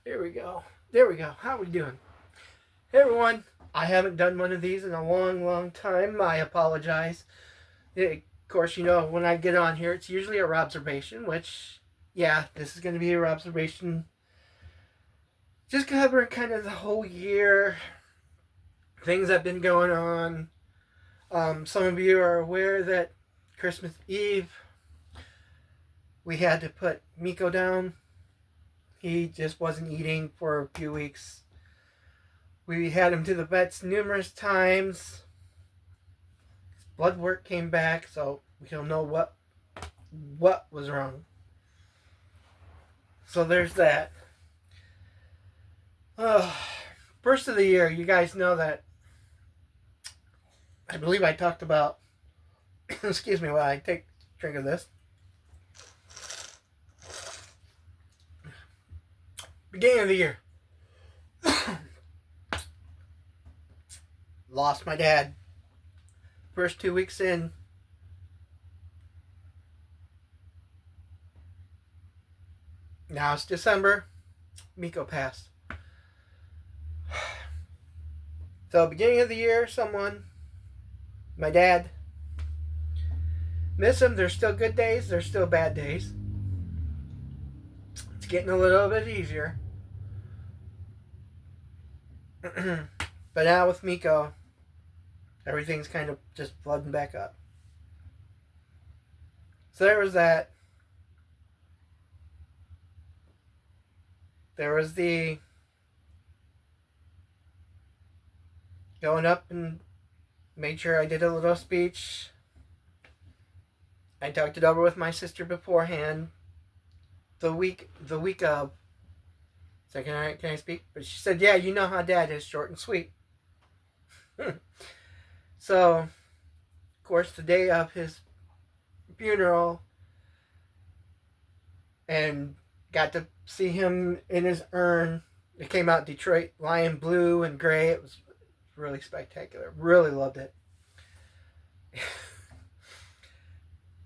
Here we go. There we go. How are we doing? Hey everyone. I haven't done one of these in a long, long time. I apologize. Of course, when I get on here, it's usually a Robservation, which, yeah, this is going to be a Robservation. Just covering kind of the whole year, things that have been going on. Some of you are aware that Christmas Eve, we had to put Meeko down. He just wasn't eating for a few weeks. We had him to the vets numerous times. His blood work came back, so we don't know what was wrong. So there's that. First of the year, you guys know that I believe I talked about excuse me while I take a drink of this. Beginning of the year. Lost my dad. First 2 weeks in. Now it's December. Meeko passed. So beginning of the year, my dad, miss him. There's still good days. There's still bad days. It's getting a little bit easier. But now with Meeko, everything's kind of just flooding back up. So there was that. There was the going up and made sure I did a little speech. I talked it over with my sister beforehand. The week of. So can I speak? But she said, yeah, you know how Dad is, short and sweet. So, of course, the day of his funeral, and got to see him in his urn. It came out Detroit Lion blue and gray. It was really spectacular. Really loved it.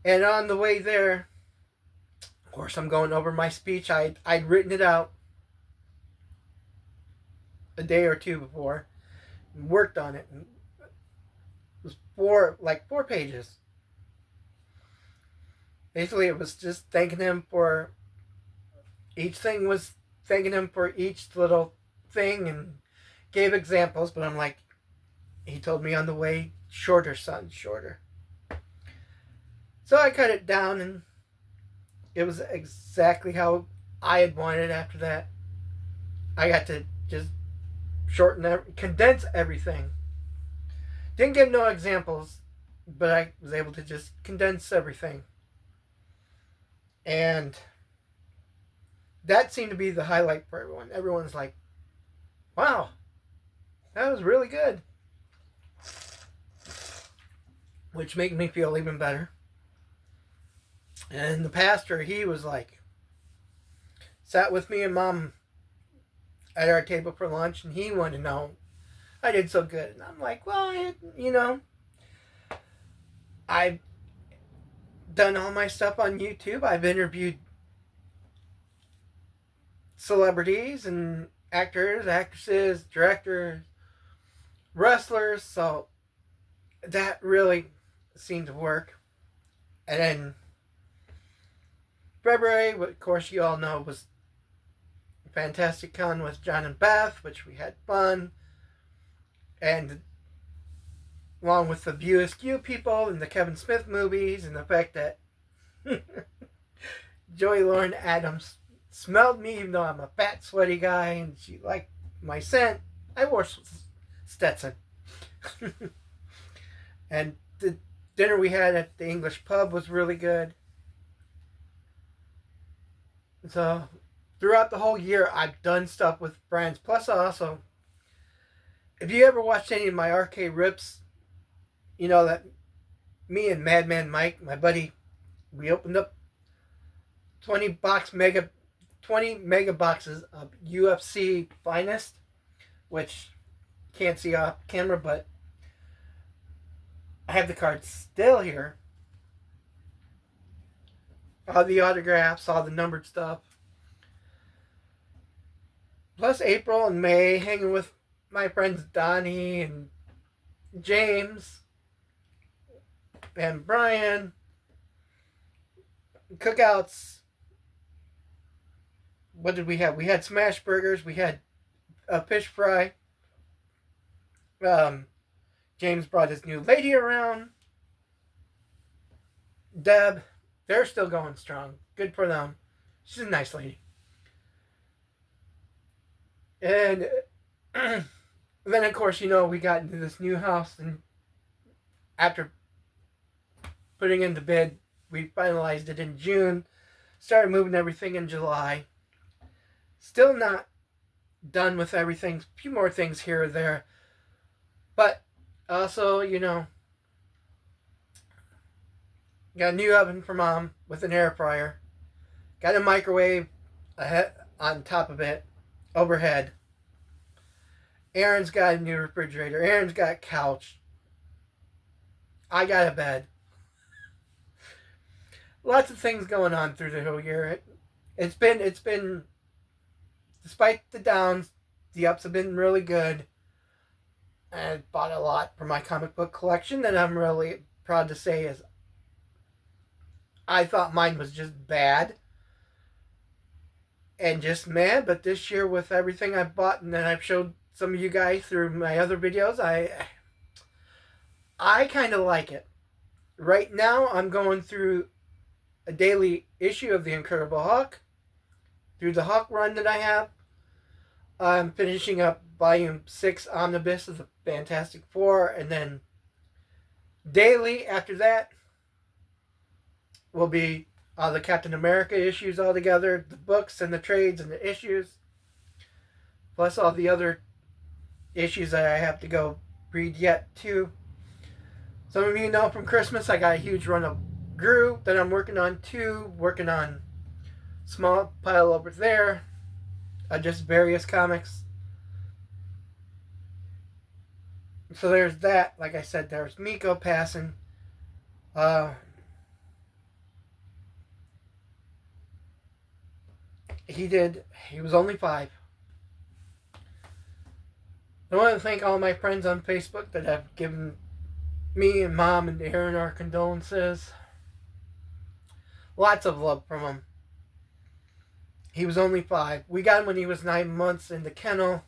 And on the way there, of course, I'm going over my speech. I'd written it out a day or two before, and worked on it. And it was four pages. Basically, it was just thanking him for each thing. Was thanking him for each little thing, and gave examples. But I'm like, he told me on the way, shorter, son, shorter. So I cut it down, and it was exactly how I had wanted it after that. I got to just condense everything. Didn't give no examples, but I was able to just condense everything. And that seemed to be the highlight for everyone. Everyone's like, wow, that was really good. Which made me feel even better. And the pastor, he was like, sat with me and Mom at our table for lunch, and he wanted to know I did so good. And I'm like, well, I've done all my stuff on YouTube. I've interviewed celebrities and actors, actresses, directors, wrestlers, so that really seemed to work. And then February, of course, you all know, was Fantastic Con with John and Beth, which we had fun. And along with the View Askew people and the Kevin Smith movies, and the fact that Joey Lauren Adams smelled me, even though I'm a fat, sweaty guy, and she liked my scent. I wore Stetson. And the dinner we had at the English pub was really good. So throughout the whole year, I've done stuff with brands. Plus, also, if you ever watched any of my arcade rips, you know that me and Madman Mike, my buddy, we opened up 20 mega boxes of UFC Finest, which you can't see off camera, but I have the cards still here. All the autographs, all the numbered stuff. Plus April and May, hanging with my friends Donnie and James and Brian. Cookouts. What did we have? We had smash burgers. We had a fish fry. Um, James brought his new lady around. Deb. They're still going strong. Good for them. She's a nice lady. And then, of course, we got into this new house. And after putting in the bid, we finalized it in June. Started moving everything in July. Still not done with everything. A few more things here or there. But also, got a new oven for Mom with an air fryer. Got a microwave on top of it, overhead. Aaron's got a new refrigerator. Aaron's got a couch. I got a bed. Lots of things going on through the whole year. It's been, despite the downs, the ups have been really good. I bought a lot for my comic book collection that I'm really proud to say is, I thought mine was just bad and just mad, but this year with everything I've bought and that I've showed some of you guys through my other videos, I kind of like it. Right now, I'm going through a daily issue of The Incredible Hulk. Through the Hulk run that I have, I'm finishing up Volume 6 Omnibus of the Fantastic Four, and then daily after that will be all the Captain America issues all together, the books and the trades and the issues, plus all the other issues that I have to go read yet too. Some of you know from Christmas I got a huge run of Gru that I'm working on too, working on small pile over there, just various comics. So there's that. Like I said, there's Meeko passing. He was only 5. I want to thank all my friends on Facebook that have given me and Mom and Aaron our condolences. Lots of love from them. He was only 5. We got him when he was 9 months in the kennel.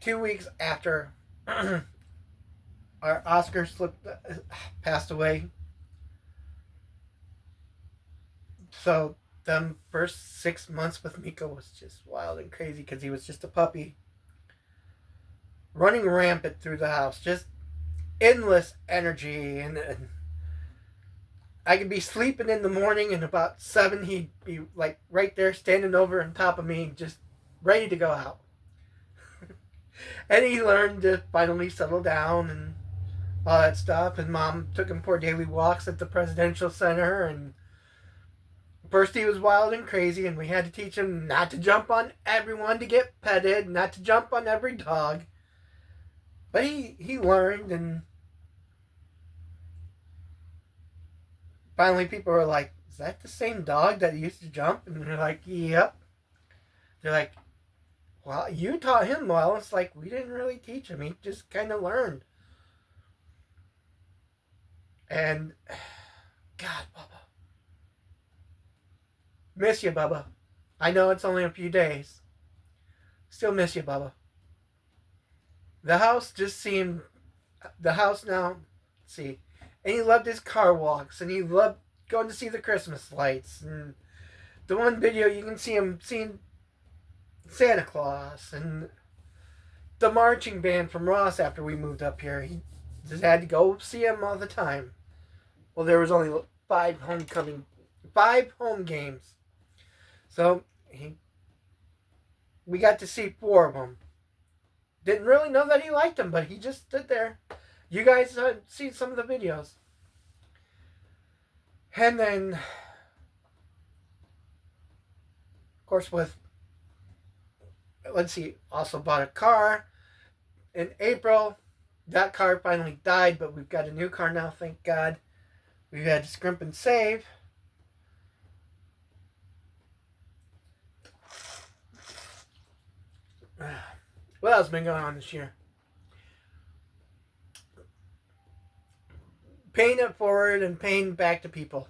2 weeks after our Oscar passed away. So them first 6 months with Meeko was just wild and crazy because he was just a puppy. Running rampant through the house. Just endless energy. And I could be sleeping in the morning and about 7 he'd be like right there standing over on top of me just ready to go out. And he learned to finally settle down and all that stuff. And Mom took him for daily walks at the Presidential Center. And first he was wild and crazy, and we had to teach him not to jump on everyone to get petted, not to jump on every dog. But he learned, and finally people were like, is that the same dog that used to jump? And they're like, yep. They're like, well, you taught him well. It's like, we didn't really teach him. He just kind of learned. And, God, Bubba. Miss you, Bubba. I know it's only a few days. Still miss you, Bubba. The house now, let's see. And he loved his car walks. And he loved going to see the Christmas lights. And the one video you can see him seeing Santa Claus and the marching band from Ross after we moved up here. He just had to go see him all the time. Well, there was only 5 home games. So we got to see 4 of them. Didn't really know that he liked them, but he just stood there. You guys see some of the videos. And then, of course, also bought a car in April. That car finally died, but we've got a new car now, thank God. We've had to scrimp and save. What else has been going on this year? Paying it forward and paying back to people.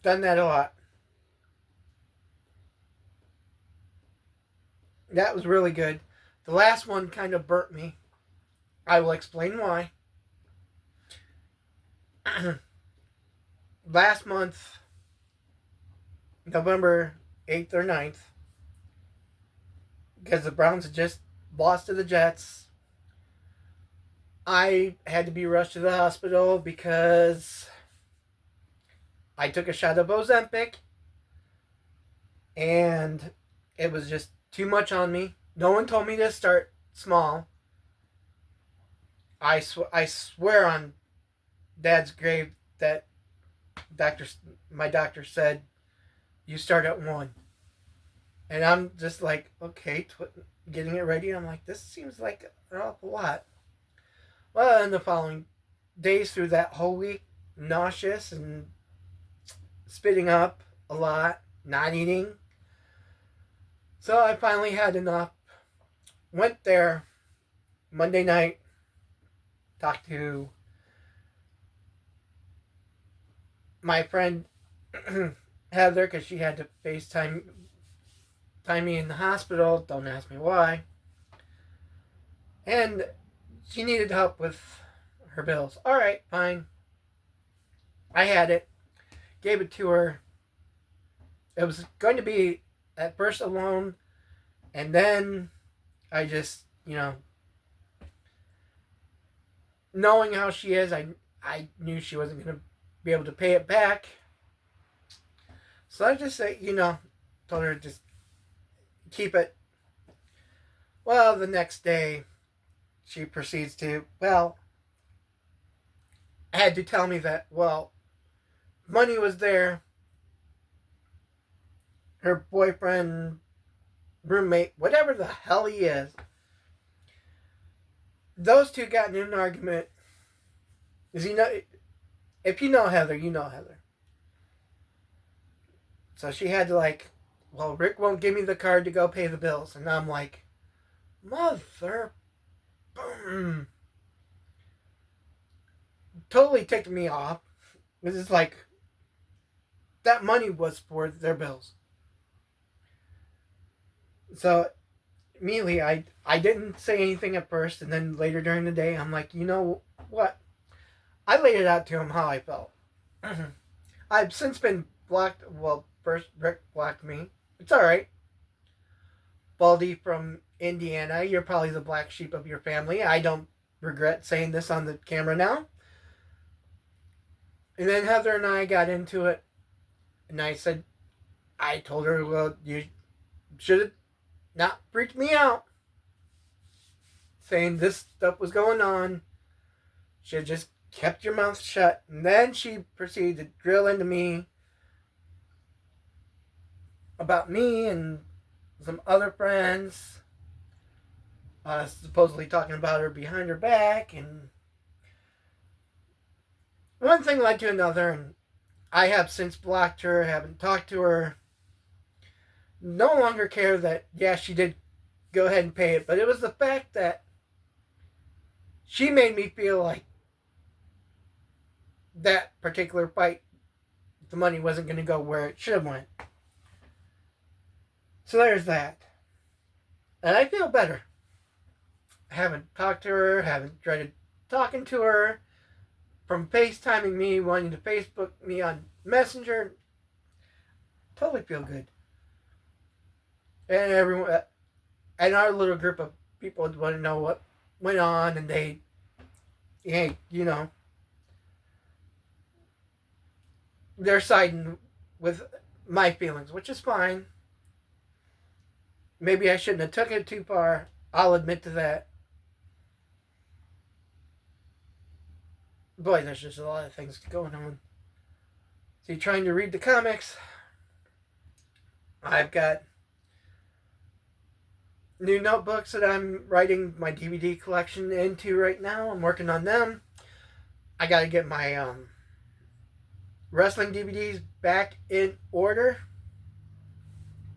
Done that a lot. That was really good. The last one kind of burnt me. I will explain why. Last month, November 8th or 9th, because the Browns had just lost to the Jets, I had to be rushed to the hospital because I took a shot of Ozempic and it was just too much on me. No one told me to start small. I swear on Dad's grave that my doctor said you start at 1. And I'm just like, okay, getting it ready. I'm like, this seems like an awful lot. Well, in the following days through that whole week, nauseous and spitting up a lot, not eating. So I finally had enough. Went there Monday night, talked to my friend Heather because she had to FaceTime me in the hospital. Don't ask me why. And she needed help with her bills. All right, fine. I had it. Gave it to her. It was going to be at first a loan, and then I just, knowing how she is, I knew she wasn't going to be able to pay it back. So I just said, told her to just keep it. Well, the next day, she proceeds to, had to tell me that, money was there. Her boyfriend, roommate, whatever the hell he is, those two got in an argument. If you know Heather, you know Heather. So she had to Rick won't give me the card to go pay the bills. And I'm like, mother, boom. Totally ticked me off. This is like, that money was for their bills. So immediately I didn't say anything at first, and then later during the day I'm like, you know what? I laid it out to him how I felt. I've since been blocked. Well, first Rick blocked me. It's alright. Baldy from Indiana, you're probably the black sheep of your family. I don't regret saying this on the camera now. And then Heather and I got into it, and I told her, well, you should have not freaked me out, saying this stuff was going on. Should have just kept your mouth shut. And then she proceeded to drill into me about me and some other friends, supposedly talking about her behind her back, and one thing led to another, and I have since blocked her, haven't talked to her. No longer care that, she did go ahead and pay it, but it was the fact that she made me feel like that particular fight, the money wasn't going to go where it should have went. So there's that. And I feel better. I haven't talked to her, haven't dreaded talking to her, from FaceTiming me, wanting to Facebook me on Messenger. Totally feel good. And everyone, and our little group of people want to know what went on, and they're siding with my feelings, which is fine. Maybe I shouldn't have took it too far. I'll admit to that. Boy, there's just a lot of things going on. See, trying to read the comics. I've got new notebooks that I'm writing my DVD collection into right now. I'm working on them. I got to get my wrestling DVDs back in order.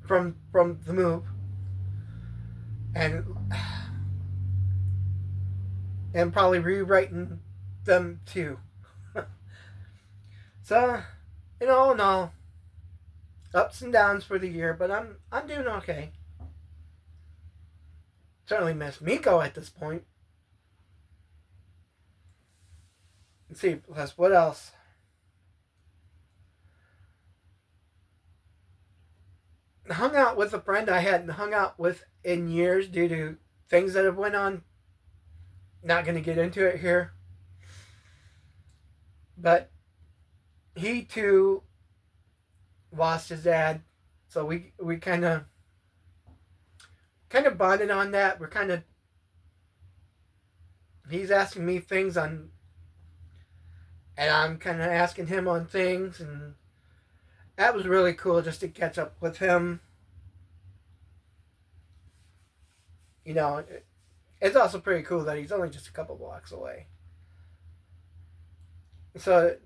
from the move, and probably rewriting them too. So, all in all, ups and downs for the year, but I'm doing okay. Certainly miss Meeko at this point. Let's see, plus what else? Hung out with a friend I hadn't hung out with in years due to things that have went on. Not going to get into it here, but he too lost his dad, so we kind of bonded on that. We're kind of he's asking me things on, and I'm kind of asking him on things, and that was really cool just to catch up with him. It's also pretty cool that he's only just a couple blocks away. So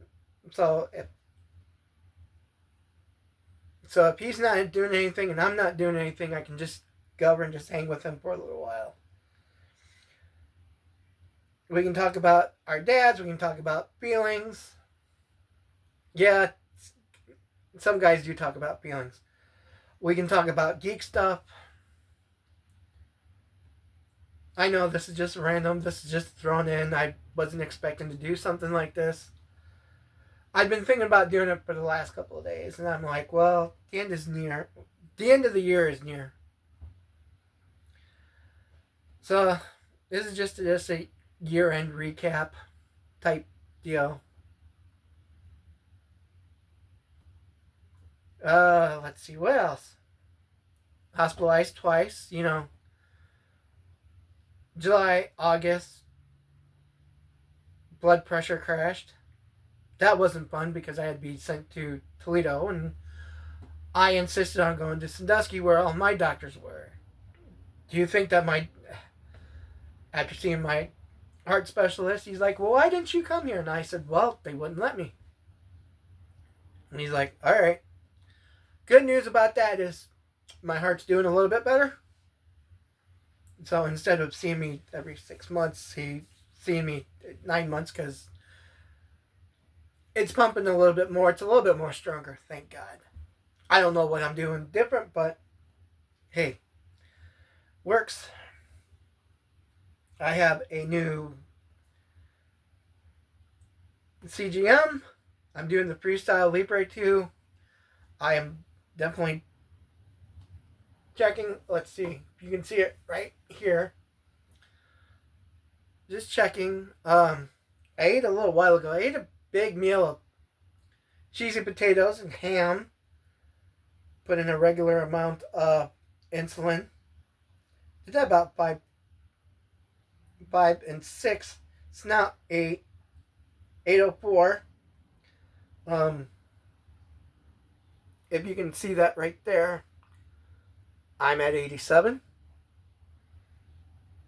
if he's not doing anything and I'm not doing anything, I can just go over and just hang with him for a little while. We can talk about our dads. We can talk about feelings. Yeah, some guys do talk about feelings. We can talk about geek stuff. I know this is just random. This is just thrown in. I wasn't expecting to do something like this. I've been thinking about doing it for the last couple of days, and I'm like, well, the end is near. The end of the year is near. So, this is just a year-end recap type deal. Let's see, what else? Hospitalized twice, July, August, blood pressure crashed. That wasn't fun because I had to be sent to Toledo, and I insisted on going to Sandusky where all my doctors were. Do you think that after seeing my heart specialist, he's like, well, why didn't you come here? And I said, well, they wouldn't let me. And he's like, all right. Good news about that is my heart's doing a little bit better. So instead of seeing me every 6 months, he's seeing me 9 months because it's pumping a little bit more. It's a little bit more stronger, thank God. I don't know what I'm doing different, but hey, works. I have a new CGM. I'm doing the Freestyle Libre 2. I am definitely checking. Let's see if you can see it right here. Just checking. I ate a little while ago. I ate a big meal of cheesy potatoes and ham. Put in a regular amount of insulin. Did that about 5 and 6. It's now 8:04. If you can see that right there, I'm at 87.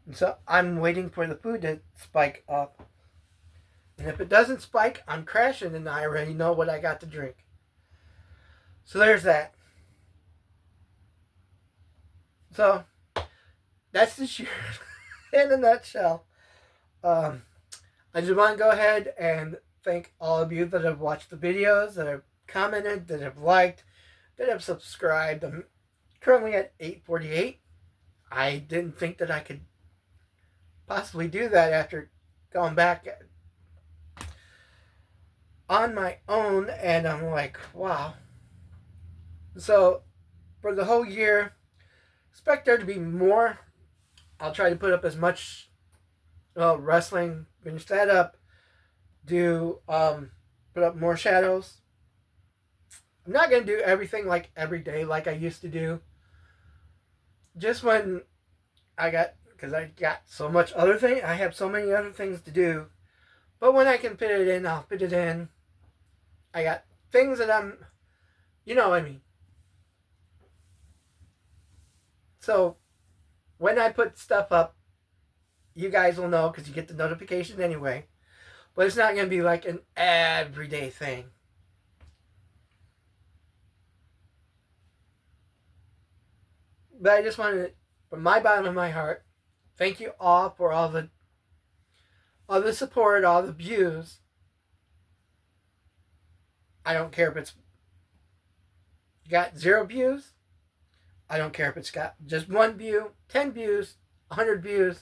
And so I'm waiting for the food to spike up. And if it doesn't spike, I'm crashing, and I already know what I got to drink. So there's that. So that's this year in a nutshell. I just want to go ahead and thank all of you that have watched the videos, that have commented, that have liked, that have subscribed. I'm currently at 848. I didn't think that I could possibly do that after going back on my own, and I'm like, wow. So for the whole year, expect there to be more. I'll try to put up as much wrestling, finish that up, put up more shadows. I'm not going to do everything like every day like I used to do. Just when because I got so much other thing, I have so many other things to do. But when I can fit it in, I'll fit it in. I got things that you know what I mean. So when I put stuff up, you guys will know because you get the notification anyway. But it's not going to be like an everyday thing. But I just wanted to, from my bottom of my heart, thank you all for all the support, all the views. I don't care if it's got 0 views. I don't care if it's got just 1 view, 10 views, 100 views,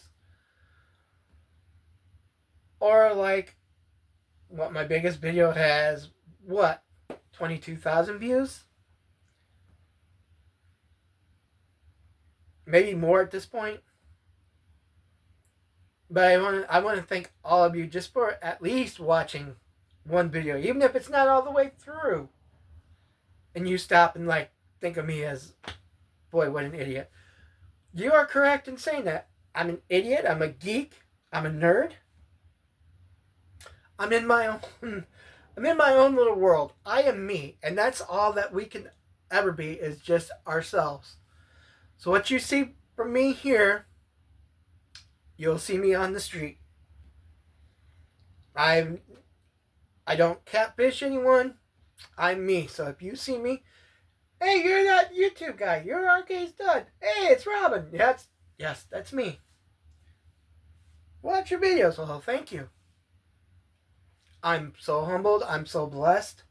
or like what my biggest video has, what, 22,000 views? Maybe more at this point. But I want to thank all of you just for at least watching one video, even if it's not all the way through. And you stop and like think of me as, boy, what an idiot. You are correct in saying that. I'm an idiot. I'm a geek. I'm a nerd. I'm in my own. I'm in my own little world. I am me, and that's all that we can ever be is just ourselves. So what you see from me here, you'll see me on the street. I don't catfish anyone. I'm me. So if you see me, hey, you're that YouTube guy. You're RK Stud. Hey, it's Robin. Yes, that's me. Watch your videos. Well, thank you. I'm so humbled. I'm so blessed.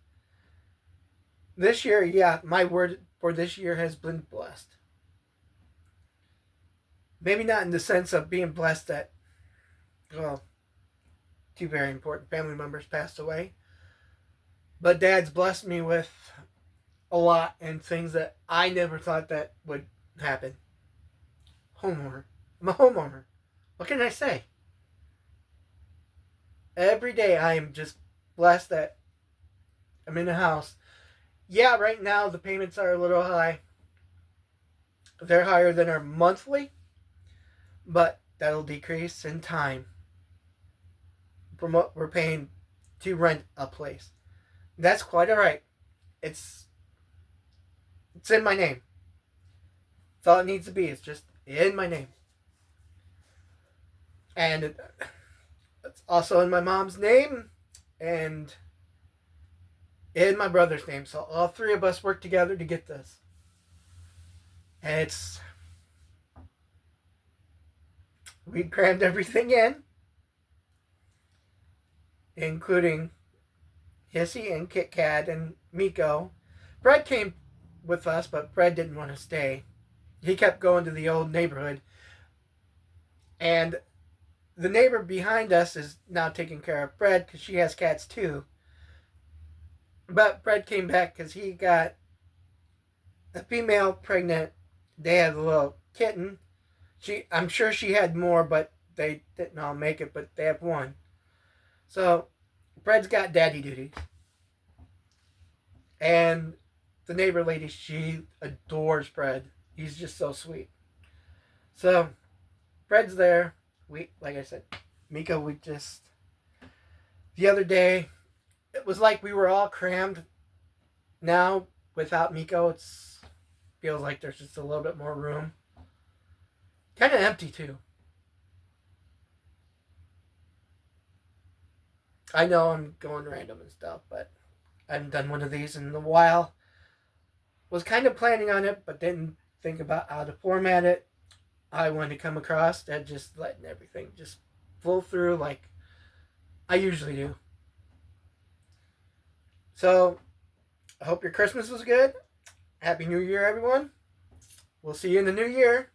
This year, yeah, my word for this year has been blessed. Maybe not in the sense of being blessed that, well, 2 very important family members passed away. But Dad's blessed me with a lot and things that I never thought that would happen. Homeowner. I'm a homeowner. What can I say? Every day I am just blessed that I'm in a house. Yeah, right now the payments are a little high. They're higher than our monthly, but that'll decrease in time from what we're paying to rent a place. That's quite alright. It's in my name. That's all it needs to be. It's just in my name. And it's also in my mom's name and in my brother's name. So all 3 of us work together to get this. And we crammed everything in, including Hissy and Kit Kat and Meeko. Fred came with us, but Fred didn't want to stay. He kept going to the old neighborhood. And the neighbor behind us is now taking care of Fred because she has cats too. But Fred came back because he got a female pregnant. They had a little kitten. I'm sure she had more, but they didn't all make it, but they have one. So Fred's got daddy duties. And the neighbor lady, she adores Fred. He's just so sweet. So Fred's there. Like I said, Meeko, the other day, it was like we were all crammed. Now, without Meeko, it feels like there's just a little bit more room. Kind of empty, too. I know I'm going random and stuff, but I haven't done one of these in a while. Was kind of planning on it, but didn't think about how to format it. I wanted to come across and just letting everything just flow through like I usually do. So, I hope your Christmas was good. Happy New Year, everyone. We'll see you in the new year.